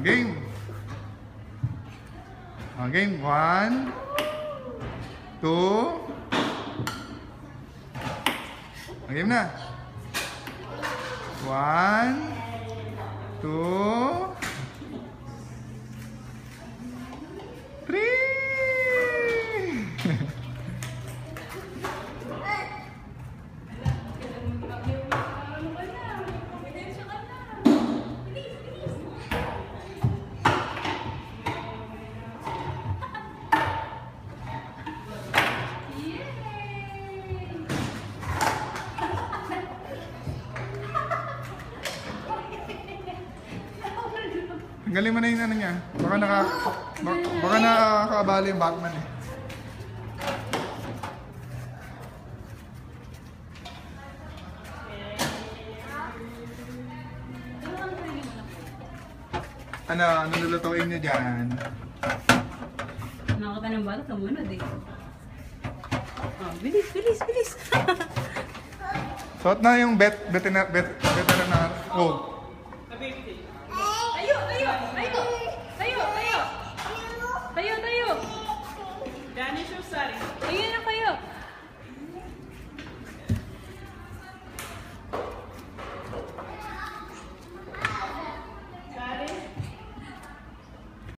Game. Game. 1, 2. Game na. 1, 2, 3. Galing mo na yung ano niya. Baka nakakabali yung Batman eh. Ano lulutuin niyo dyan? Nakakata ng bata, kamunod eh. Oh, bilis, bilis, bilis! Suot na yung veterinar. Oh.